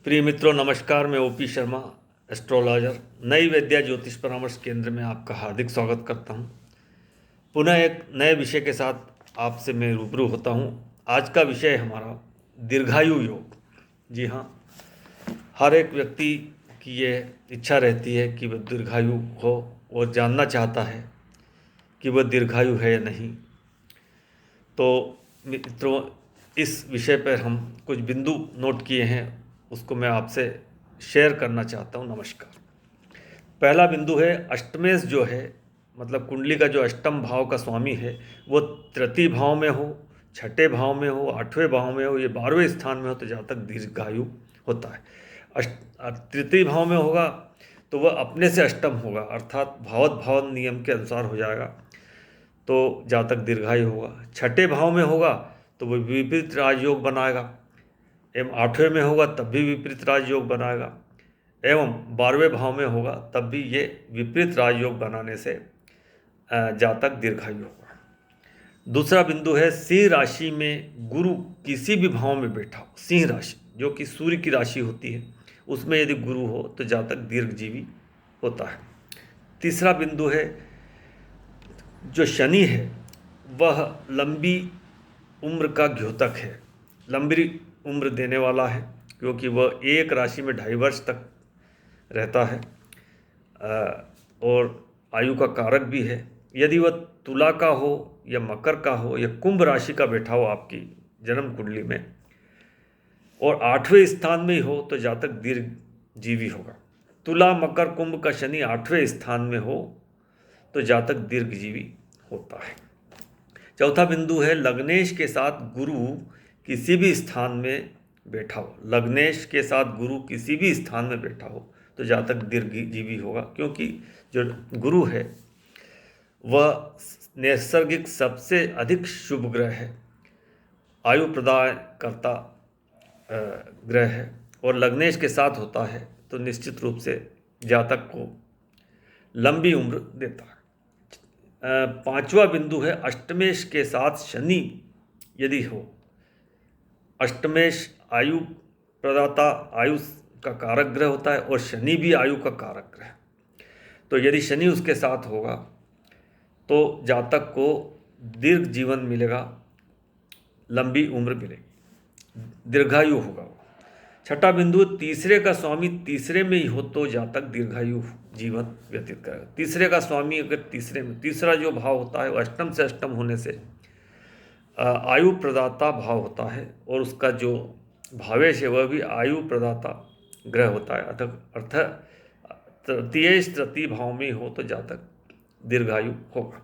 प्रिय मित्रों नमस्कार। मैं ओपी शर्मा, एस्ट्रोलॉजर, नई विद्या ज्योतिष परामर्श केंद्र में आपका हार्दिक स्वागत करता हूं। पुनः एक नए विषय के साथ आपसे मैं रूबरू होता हूं। आज का विषय हमारा दीर्घायु योग। जी हाँ, हर एक व्यक्ति की ये इच्छा रहती है कि वह दीर्घायु हो और जानना चाहता है कि वह दीर्घायु है या नहीं। तो मित्रों, इस विषय पर हम कुछ बिंदु नोट किए हैं, उसको मैं आपसे शेयर करना चाहता हूँ। नमस्कार। पहला बिंदु है अष्टमेश जो है, मतलब कुंडली का जो अष्टम भाव का स्वामी है वो तृतीय भाव में हो, छठे भाव में हो, आठवें भाव में हो, ये 12वें स्थान में हो तो जहाँ तक दीर्घायु होता है। तृतीय भाव में होगा तो वह अपने से अष्टम होगा, अर्थात भावत भाव नियम के अनुसार हो जाएगा, तो जहाँ तक दीर्घायु होगा। छठे भाव में होगा तो वह विपरीत राजयोग बनाएगा, एवं आठवें में होगा तब भी विपरीत राजयोग बनाएगा, एवं 12वें भाव में होगा तब भी ये विपरीत राजयोग बनाने से जहाँ तक दीर्घायु होगा। दूसरा बिंदु है सिंह राशि में गुरु किसी भी भाव में बैठा हो, सिंह राशि जो कि सूर्य की राशि होती है उसमें यदि गुरु हो तो जहाँ तक दीर्घजीवी होता है। तीसरा बिंदु है जो शनि है वह लंबी उम्र का द्योतक है, लंबी उम्र देने वाला है, क्योंकि वह एक राशि में 2.5 वर्ष तक रहता है और आयु का कारक भी है। यदि वह तुला का हो या मकर का हो या कुंभ राशि का बैठा हो आपकी जन्म कुंडली में और 8वें स्थान में ही हो तो जहाँ तक दीर्घजीवी होगा। तुला मकर कुंभ का शनि 8वें स्थान में हो तो जहाँ तक दीर्घजीवी होता है। चौथा बिंदु है लग्नेश के साथ गुरु किसी भी स्थान में बैठा हो, लग्नेश के साथ गुरु किसी भी स्थान में बैठा हो तो जहाँ तक दीर्घजीवी होगा, क्योंकि जो गुरु है वह नैसर्गिक सबसे अधिक शुभ ग्रह है, आयु प्रदान करता ग्रह है, और लग्नेश के साथ होता है तो निश्चित रूप से जातक को लंबी उम्र देता है। पांचवा बिंदु है अष्टमेश के साथ शनि यदि हो। अष्टमेश आयु प्रदाता, आयु का कारक ग्रह होता है और शनि भी आयु का कारक ग्रह, तो यदि शनि उसके साथ होगा तो जातक को दीर्घ जीवन मिलेगा, लंबी उम्र मिलेगी, दीर्घायु होगा। छठा बिंदु तीसरे का स्वामी तीसरे में ही हो तो जातक दीर्घायु जीवन व्यतीत करेगा। तीसरे का स्वामी अगर तीसरे में, तीसरा जो भाव होता है वो अष्टम से अष्टम होने से आयु प्रदाता भाव होता है और उसका जो भावेश है वह भी आयु प्रदाता ग्रह होता है, अर्थात तृतीय भाव में हो तो जातक दीर्घायु होगा।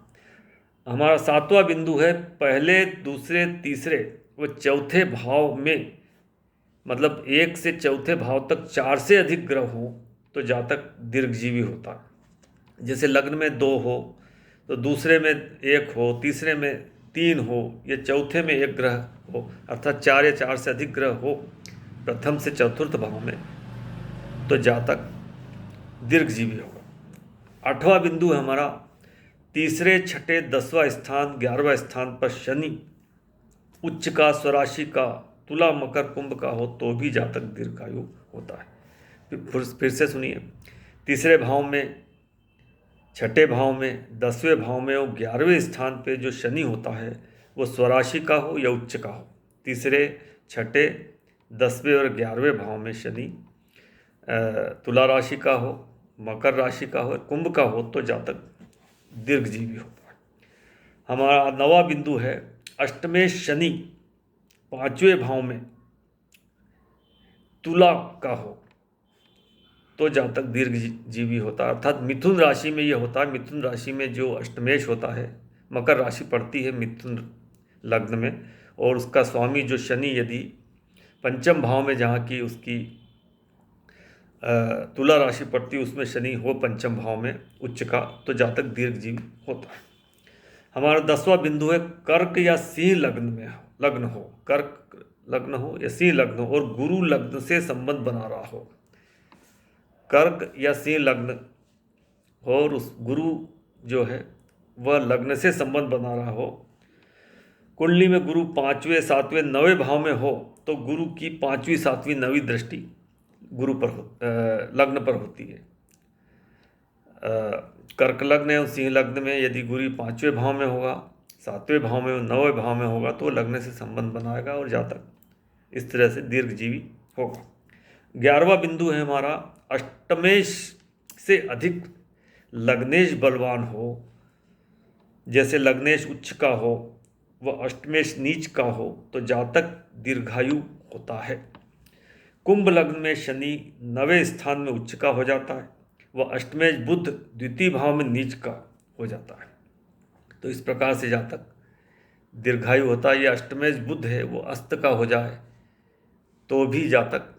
हमारा सातवां बिंदु है पहले दूसरे तीसरे व चौथे भाव में, मतलब 1 से चौथे भाव तक 4 से अधिक ग्रह हो तो जातक दीर्घजीवी होता है। जैसे लग्न में 2 हो तो दूसरे में 1 हो, तीसरे में 3 हो या चौथे में 1 ग्रह हो, अर्थात 4 या 4 से अधिक ग्रह हो प्रथम से चतुर्थ भाव में तो जातक दीर्घजीवी होगा। 8वां बिंदु है हमारा तीसरे छठे 10वां स्थान 11वां स्थान पर शनि उच्च का, स्वराशि का, तुला मकर कुंभ का हो तो भी जातक दीर्घायु होता है। फिर से सुनिए, तीसरे भाव में, छठे भाव में, 10वें भाव में और 11वें स्थान पे जो शनि होता है वो स्वराशि का हो या उच्च का हो। तीसरे, छठे, 10वें और 11वें भाव में शनि तुला राशि का हो, मकर राशि का हो, कुंभ का हो तो जातक दीर्घजीवी होता है। हमारा 9वां बिंदु है अष्टमेश शनि 5वें भाव में तुला का हो तो जहाँ तक दीर्घजीवी होता है, अर्थात मिथुन राशि में ये होता है। मिथुन राशि में जो अष्टमेश होता है, मकर राशि पड़ती है मिथुन लग्न में, और उसका स्वामी जो शनि यदि पंचम भाव में, जहाँ की उसकी तुला राशि पड़ती है उसमें शनि हो पंचम भाव में उच्च का तो जहाँ तक दीर्घजीवी होता है। हमारा 10वां बिंदु है कर्क या सिंह लग्न हो, कर्क लग्न हो या सिंह लग्न हो और गुरु लग्न से संबंध बना रहा हो। कर्क या सिंह लग्न हो और उस गुरु जो है वह लग्न से संबंध बना रहा हो, कुंडली में गुरु 5वें 7वें 9वें भाव में हो तो गुरु की 5वीं 7वीं 9वीं दृष्टि गुरु पर लग्न पर होती है। कर्क लग्न एवं सिंह लग्न में यदि गुरु 5वें भाव में होगा, 7वें भाव में, 9वें भाव में होगा तो लग्न से संबंध बनाएगा और जातक इस तरह से दीर्घजीवी होगा। 11वां बिंदु है हमारा, अष्टमेश से अधिक लग्नेश बलवान हो, जैसे लग्नेश उच्च का हो व अष्टमेश नीच का हो तो जातक दीर्घायु होता है। कुंभ लग्न में शनि 9वें स्थान में उच्च का हो जाता है व अष्टमेश बुध द्वितीय भाव में नीच का हो जाता है। तो इस प्रकार से जातक दीर्घायु होता है। या अष्टमेश बुध है वो अस्त का हो जाए तो भी जातक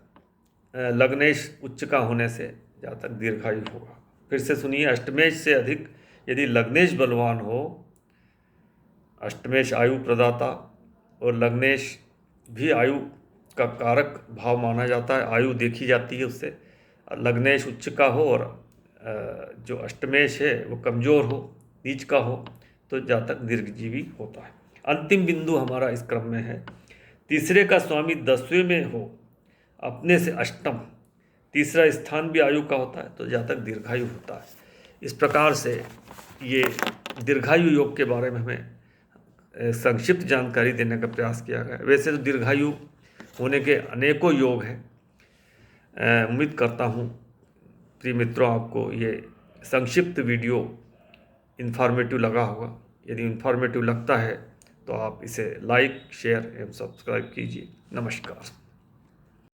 लग्नेश उच्च का होने से जातक दीर्घायु होगा। फिर से सुनिए, अष्टमेश से अधिक यदि लग्नेश बलवान हो, अष्टमेश आयु प्रदाता और लग्नेश भी आयु का कारक भाव माना जाता है, आयु देखी जाती है उससे। लग्नेश उच्च का हो और जो अष्टमेश है वो कमज़ोर हो, नीच का हो तो जातक दीर्घजीवी होता है। अंतिम बिंदु हमारा इस क्रम में है, तीसरे का स्वामी 10वें में हो, अपने से अष्टम, तीसरा स्थान भी आयु का होता है तो जातक दीर्घायु होता है। इस प्रकार से ये दीर्घायु योग के बारे में हमें संक्षिप्त जानकारी देने का प्रयास किया गया। वैसे तो दीर्घायु होने के अनेकों योग हैं। उम्मीद करता हूँ प्रिय मित्रों आपको ये संक्षिप्त वीडियो इन्फॉर्मेटिव लगा होगा। यदि इन्फॉर्मेटिव लगता है तो आप इसे लाइक, शेयर एवं सब्सक्राइब कीजिए। नमस्कार।